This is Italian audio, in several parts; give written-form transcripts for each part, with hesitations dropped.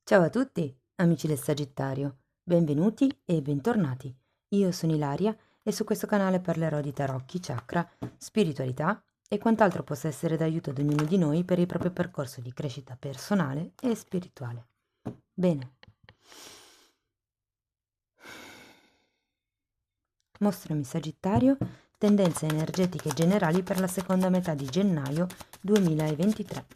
Ciao a tutti, amici del Sagittario, benvenuti e bentornati. Io sono Ilaria e su questo canale parlerò di tarocchi, chakra, spiritualità e quant'altro possa essere d'aiuto ad ognuno di noi per il proprio percorso di crescita personale e spirituale. Bene. Mostrami Sagittario, tendenze energetiche generali per la seconda metà di gennaio 2023.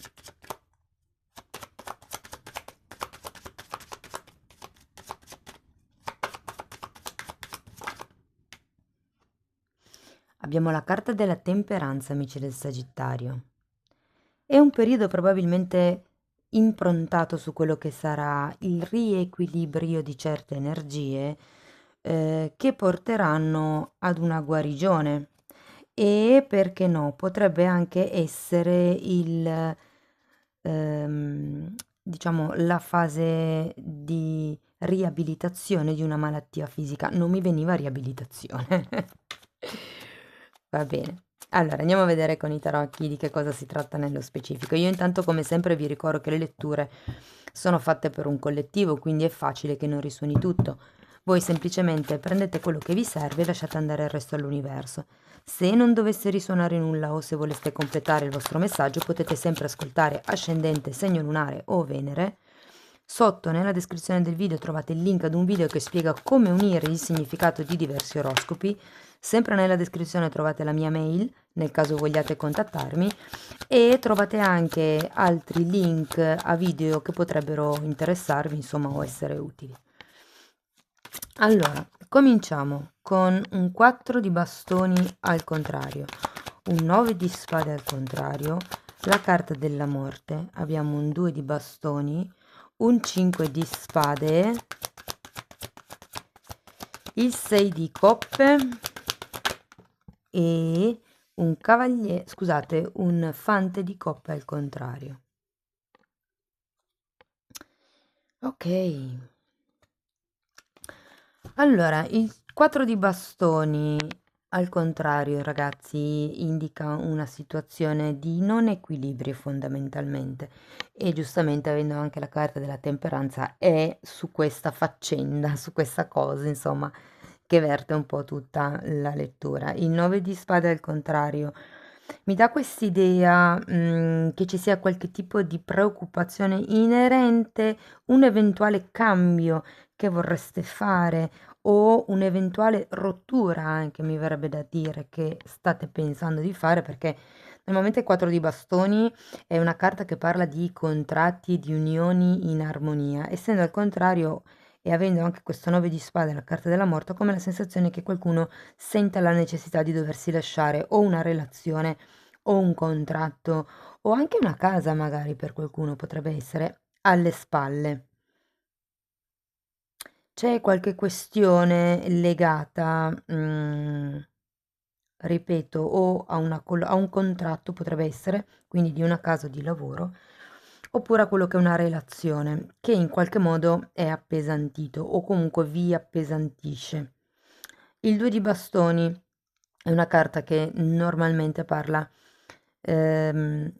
Abbiamo la carta della temperanza, amici del Sagittario. È un periodo probabilmente improntato su quello che sarà il riequilibrio di certe energie che porteranno ad una guarigione e perché no, potrebbe anche essere diciamo, la fase di riabilitazione di una malattia fisica. Non mi veniva riabilitazione. Va bene. Allora, andiamo a vedere con i tarocchi di che cosa si tratta nello specifico. Io intanto, come sempre, vi ricordo che le letture sono fatte per un collettivo, quindi è facile che non risuoni tutto. Voi semplicemente prendete quello che vi serve e lasciate andare il resto all'universo. Se non dovesse risuonare nulla o se voleste completare il vostro messaggio, potete sempre ascoltare Ascendente, Segno Lunare o Venere. Sotto nella descrizione del video trovate il link ad un video che spiega come unire il significato di diversi oroscopi. Sempre nella descrizione trovate la mia mail, nel caso vogliate contattarmi, e trovate anche altri link a video che potrebbero interessarvi, insomma, o essere utili. Allora, cominciamo con un 4 di bastoni al contrario, un 9 di spade al contrario, la carta della morte, abbiamo un 2 di bastoni, un 5 di spade, il 6 di coppe e un cavaliere, scusate, un fante di coppe al contrario. Ok. Allora, il 4 di bastoni, al contrario, ragazzi, indica una situazione di non equilibrio fondamentalmente e giustamente avendo anche la carta della temperanza è su questa faccenda, su questa cosa, insomma, che verte un po' tutta la lettura. Il 9 di spade al contrario mi dà quest'idea, che ci sia qualche tipo di preoccupazione inerente un eventuale cambio che vorreste fare o un'eventuale rottura anche, mi verrebbe da dire, che state pensando di fare, perché normalmente il 4 di bastoni è una carta che parla di contratti e di unioni in armonia. Essendo al contrario e avendo anche questo 9 di spade, la carta della morte, ho come la sensazione che qualcuno senta la necessità di doversi lasciare o una relazione o un contratto o anche una casa magari per qualcuno potrebbe essere alle spalle. C'è qualche questione legata, ripeto, o a un contratto potrebbe essere, quindi di una casa o di lavoro, oppure a quello che è una relazione che in qualche modo è appesantito o comunque vi appesantisce. Il 2 di bastoni è una carta che normalmente parla, ehm,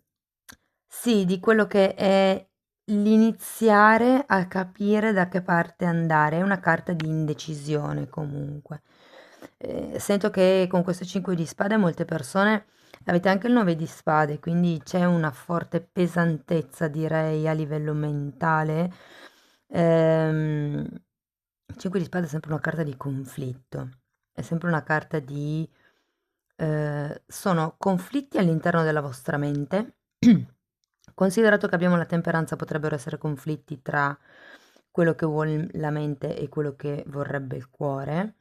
sì, di quello che è l'iniziare a capire da che parte andare, è una carta di indecisione comunque. Sento che con questo 5 di spade molte persone avete anche il 9 di spade, quindi c'è una forte pesantezza, direi, a livello mentale. Il 5 di spade è sempre una carta di conflitto, è sempre una carta di sono conflitti all'interno della vostra mente. Considerato che abbiamo la temperanza, potrebbero essere conflitti tra quello che vuole la mente e quello che vorrebbe il cuore,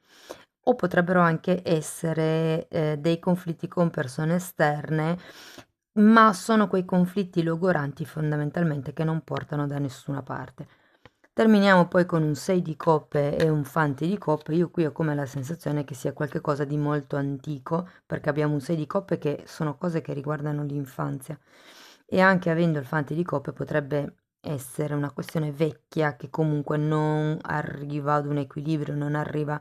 o potrebbero anche essere dei conflitti con persone esterne, ma sono quei conflitti logoranti fondamentalmente che non portano da nessuna parte. Terminiamo poi con un 6 di coppe e un fante di coppe. Io qui ho come la sensazione che sia qualcosa di molto antico, perché abbiamo un 6 di coppe che sono cose che riguardano l'infanzia. E anche avendo il fante di coppe potrebbe essere una questione vecchia che comunque non arriva ad un equilibrio, non arriva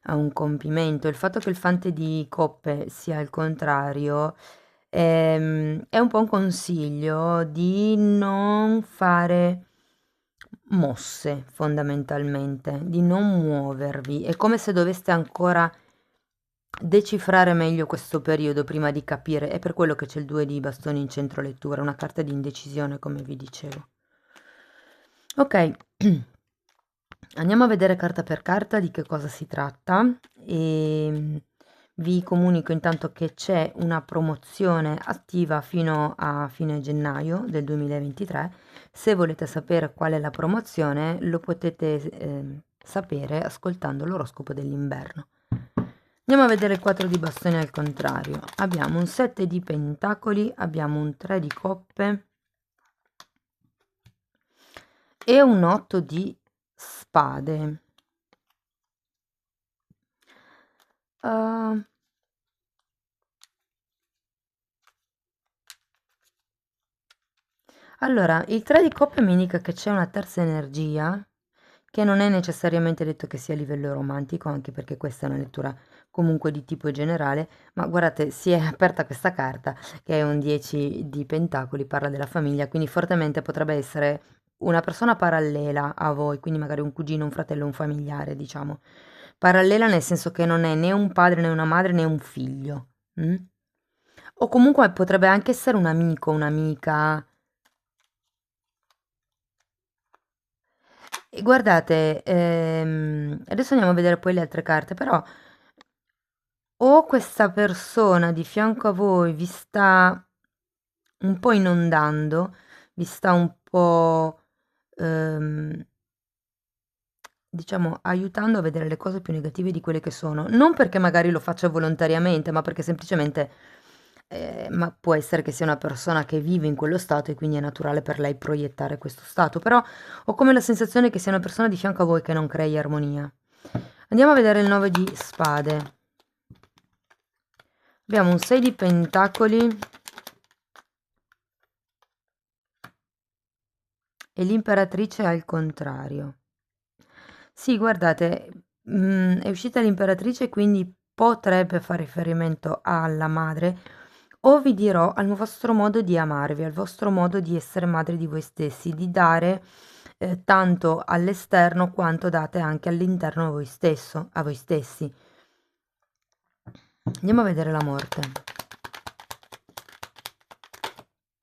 a un compimento. Il fatto che il fante di coppe sia il contrario è un po' un consiglio di non fare mosse fondamentalmente, di non muovervi. È come se doveste ancora decifrare meglio questo periodo prima di capire. È per quello che c'è il 2 di bastoni in centro lettura, una carta di indecisione, come vi dicevo. Ok, andiamo a vedere carta per carta di che cosa si tratta e vi comunico intanto che c'è una promozione attiva fino a fine gennaio del 2023. Se volete sapere qual è la promozione, lo potete sapere ascoltando l'oroscopo dell'inverno. Andiamo a vedere il 4 di bastoni al contrario. Abbiamo un 7 di pentacoli, abbiamo un 3 di coppe e un 8 di spade. Allora, il 3 di coppe mi indica che c'è una terza energia, che non è necessariamente detto che sia a livello romantico, anche perché questa è una lettura comunque di tipo generale, ma guardate, si è aperta questa carta, che è un 10 di pentacoli, parla della famiglia, quindi fortemente potrebbe essere una persona parallela a voi, quindi magari un cugino, un fratello, un familiare, diciamo. Parallela nel senso che non è né un padre né una madre né un figlio. Mm? O comunque potrebbe anche essere un amico, un'amica. E guardate, adesso andiamo a vedere poi le altre carte, però o questa persona di fianco a voi vi sta un po' inondando, vi sta un po', ehm, diciamo, aiutando a vedere le cose più negative di quelle che sono. Non perché magari lo faccia volontariamente, ma perché semplicemente, ma può essere che sia una persona che vive in quello stato e quindi è naturale per lei proiettare questo stato, però ho come la sensazione che sia una persona di fianco a voi che non crei armonia. Andiamo a vedere il 9 di spade. Abbiamo un 6 di pentacoli e l'imperatrice al contrario. Sì, guardate, è uscita l'imperatrice, quindi potrebbe fare riferimento alla madre, o vi dirò al vostro modo di amarvi, al vostro modo di essere madri di voi stessi, di dare tanto all'esterno quanto date anche all'interno a voi stesso, a voi stessi. Andiamo a vedere la morte.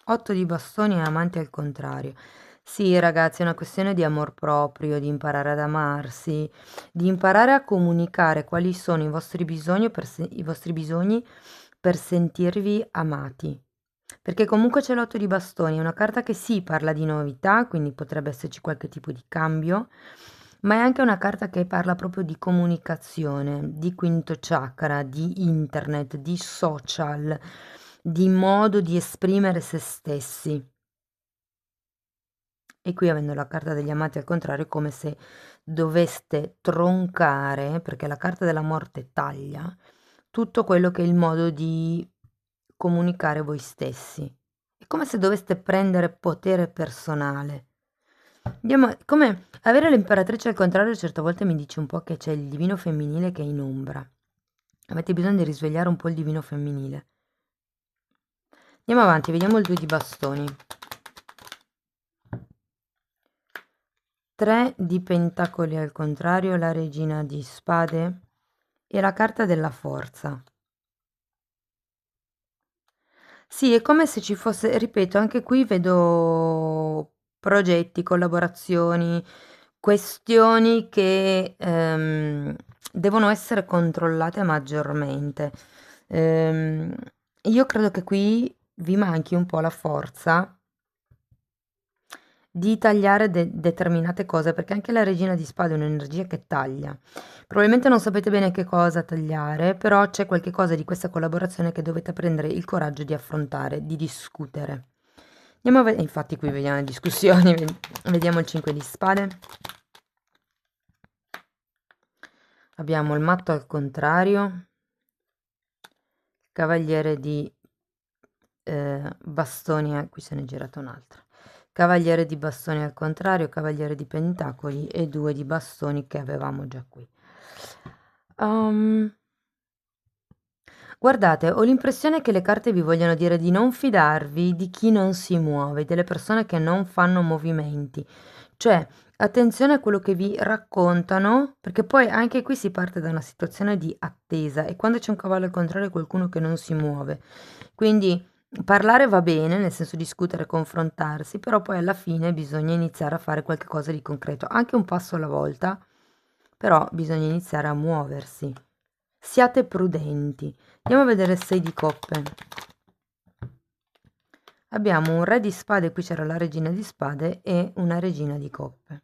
8 di bastoni e amanti al contrario. Sì, ragazzi, è una questione di amor proprio, di imparare ad amarsi, di imparare a comunicare quali sono i vostri bisogni i vostri bisogni per sentirvi amati. Perché comunque c'è l'otto di bastoni, è una carta che sì, parla di novità, quindi potrebbe esserci qualche tipo di cambio, ma è anche una carta che parla proprio di comunicazione, di quinto chakra, di internet, di social, di modo di esprimere se stessi. E qui avendo la carta degli amati al contrario è come se doveste troncare, perché la carta della morte taglia, tutto quello che è il modo di comunicare voi stessi. È come se doveste prendere potere personale. Come avere l'imperatrice al contrario certe volte mi dice un po' che c'è il divino femminile che è in ombra. Avete bisogno di risvegliare un po' il divino femminile. Andiamo avanti, vediamo il 2 di bastoni. 3 di pentacoli al contrario, la regina di spade e la carta della forza. Sì, è come se ci fosse, ripeto, anche qui vedo progetti, collaborazioni, questioni che devono essere controllate maggiormente. Ehm, io credo che qui vi manchi un po' la forza di tagliare determinate cose, perché anche la regina di spade è un'energia che taglia. Probabilmente non sapete bene che cosa tagliare, però c'è qualche cosa di questa collaborazione che dovete prendere il coraggio di affrontare, di discutere. Andiamo a vedere, infatti qui vediamo le discussioni, vediamo il 5 di spade. Abbiamo il matto al contrario, cavaliere di bastoni, qui se ne è girata un'altra. Cavaliere di bastoni al contrario, cavaliere di pentacoli e 2 di bastoni che avevamo già qui. Guardate, ho l'impressione che le carte vi vogliano dire di non fidarvi di chi non si muove, delle persone che non fanno movimenti. Cioè, attenzione a quello che vi raccontano, perché poi anche qui si parte da una situazione di attesa e quando c'è un cavallo al contrario è qualcuno che non si muove. Quindi parlare va bene, nel senso discutere, confrontarsi, però poi alla fine bisogna iniziare a fare qualche cosa di concreto, anche un passo alla volta, però bisogna iniziare a muoversi. Siate prudenti. Andiamo a vedere il 6 di coppe. Abbiamo un re di spade, qui c'era la regina di spade e una regina di coppe.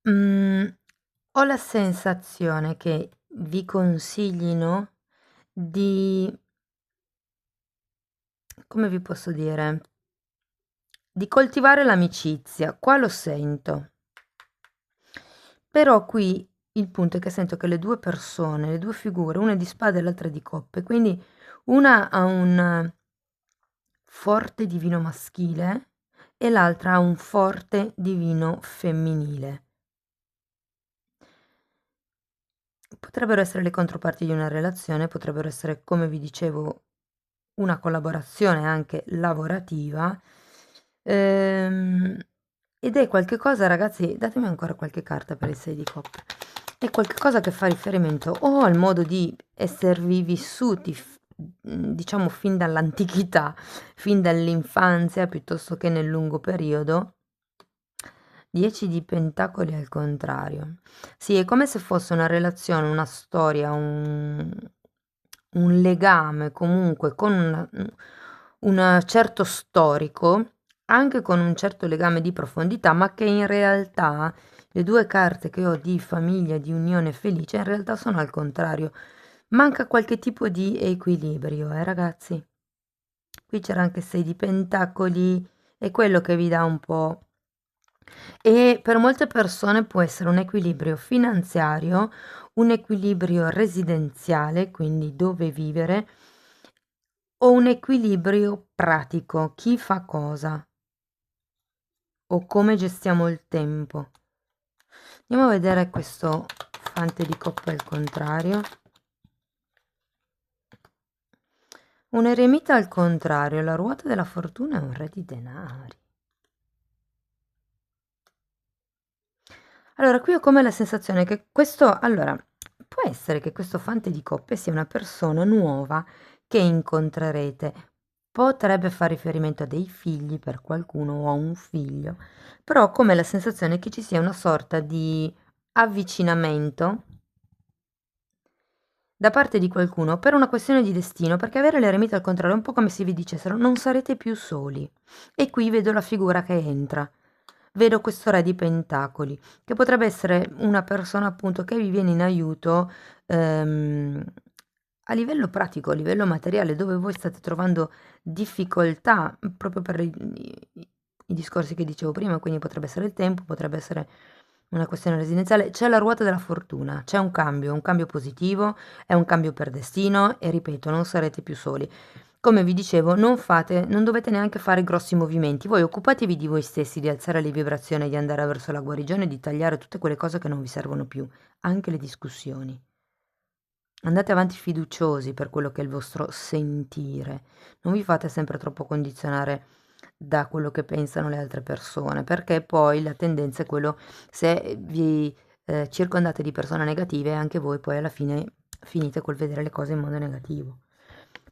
Ho la sensazione che vi consiglino di, come vi posso dire, di coltivare l'amicizia. Qua lo sento. Però qui il punto è che sento che le due persone, le due figure, una è di spade e l'altra è di coppe, quindi una ha un forte divino maschile e l'altra ha un forte divino femminile. Potrebbero essere le controparti di una relazione, potrebbero essere, come vi dicevo, una collaborazione anche lavorativa. Ed è qualche cosa, ragazzi, datemi ancora qualche carta per il 6 di coppe. È qualche cosa che fa riferimento o al modo di esservi vissuti, diciamo, fin dall'antichità, fin dall'infanzia, piuttosto che nel lungo periodo. 10 di pentacoli al contrario. Sì, è come se fosse una relazione, una storia, un legame comunque con un certo storico, anche con un certo legame di profondità, ma che in realtà le due carte che ho di famiglia, di unione felice, in realtà sono al contrario. Manca qualche tipo di equilibrio, ragazzi? Qui c'era anche 6 di pentacoli, è quello che vi dà un po'. E per molte persone può essere un equilibrio finanziario, un equilibrio residenziale, quindi dove vivere, o un equilibrio pratico, chi fa cosa o come gestiamo il tempo. Andiamo a vedere questo fante di coppe al contrario. Un eremita al contrario, la ruota della fortuna è un re di denari. Allora, qui ho come la sensazione che questo, allora, può essere che questo fante di coppe sia una persona nuova che incontrerete. Potrebbe fare riferimento a dei figli per qualcuno o a un figlio, però ho come la sensazione che ci sia una sorta di avvicinamento da parte di qualcuno per una questione di destino, perché avere l'eremita al contrario è un po' come se vi dicessero non sarete più soli. E qui vedo la figura che entra. Vedo questo re di pentacoli, che potrebbe essere una persona appunto che vi viene in aiuto a livello pratico, a livello materiale, dove voi state trovando difficoltà proprio per i discorsi che dicevo prima, quindi potrebbe essere il tempo, potrebbe essere una questione residenziale. C'è la ruota della fortuna, c'è un cambio positivo, è un cambio per destino e ripeto, non sarete più soli. Come vi dicevo, non dovete neanche fare grossi movimenti, voi occupatevi di voi stessi, di alzare le vibrazioni, di andare verso la guarigione, di tagliare tutte quelle cose che non vi servono più, anche le discussioni. Andate avanti fiduciosi per quello che è il vostro sentire, non vi fate sempre troppo condizionare da quello che pensano le altre persone, perché poi la tendenza è quello, se vi circondate di persone negative, anche voi poi alla fine finite col vedere le cose in modo negativo.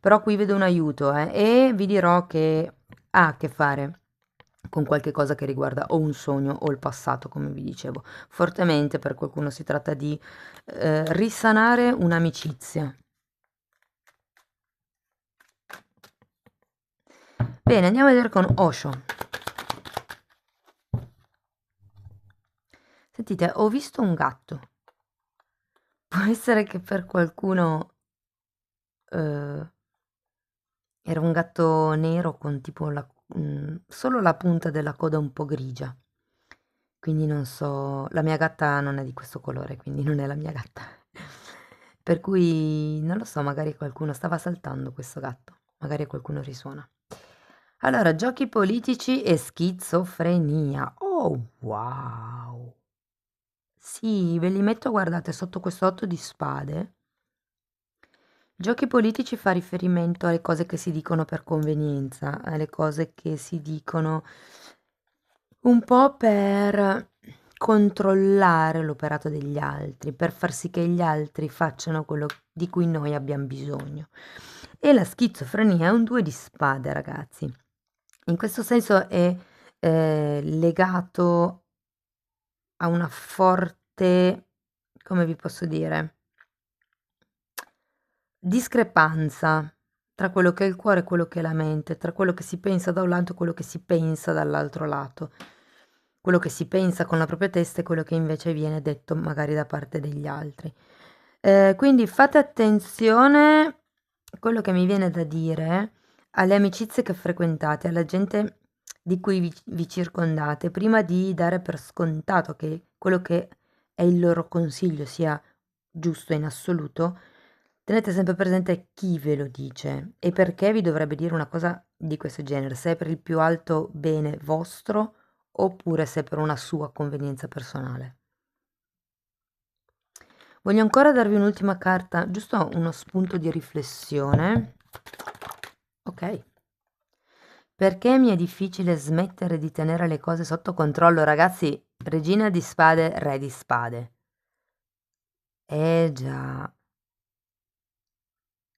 Però qui vedo un aiuto, e vi dirò che ha a che fare con qualche cosa che riguarda o un sogno o il passato, come vi dicevo. Fortemente per qualcuno si tratta di risanare un'amicizia. Bene, andiamo a vedere con Osho. Sentite, ho visto un gatto. Può essere che per qualcuno eh, era un gatto nero con tipo solo la punta della coda un po' grigia. Quindi non so, la mia gatta non è di questo colore, quindi non è la mia gatta. Per cui non lo so, magari qualcuno stava saltando questo gatto, magari qualcuno risuona. Allora, giochi politici e schizofrenia. Oh, wow! Sì, ve li metto, guardate, sotto questo 8 di spade. Giochi politici fa riferimento alle cose che si dicono per convenienza, alle cose che si dicono un po' per controllare l'operato degli altri, per far sì che gli altri facciano quello di cui noi abbiamo bisogno. E la schizofrenia è un 2 di spade, ragazzi. In questo senso è legato a una forte, come vi posso dire, discrepanza tra quello che è il cuore e quello che è la mente, tra quello che si pensa da un lato e quello che si pensa dall'altro lato, quello che si pensa con la propria testa e quello che invece viene detto magari da parte degli altri. Quindi fate attenzione, quello che mi viene da dire, alle amicizie che frequentate, alla gente di cui vi circondate, prima di dare per scontato che quello che è il loro consiglio sia giusto in assoluto, tenete sempre presente chi ve lo dice e perché vi dovrebbe dire una cosa di questo genere, se è per il più alto bene vostro oppure se è per una sua convenienza personale. Voglio ancora darvi un'ultima carta, giusto uno spunto di riflessione. Ok. Perché mi è difficile smettere di tenere le cose sotto controllo, ragazzi? Regina di spade, re di spade. Già.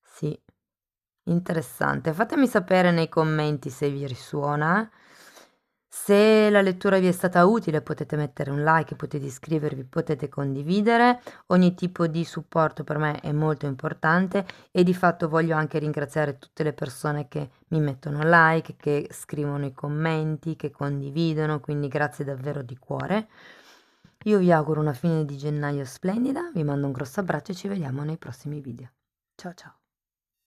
Sì, interessante. Fatemi sapere nei commenti se vi risuona. Se la lettura vi è stata utile potete mettere un like, potete iscrivervi, potete condividere. Ogni tipo di supporto per me è molto importante e di fatto voglio anche ringraziare tutte le persone che mi mettono like, che scrivono i commenti, che condividono, quindi grazie davvero di cuore. Io vi auguro una fine di gennaio splendida, vi mando un grosso abbraccio e ci vediamo nei prossimi video. Ciao ciao!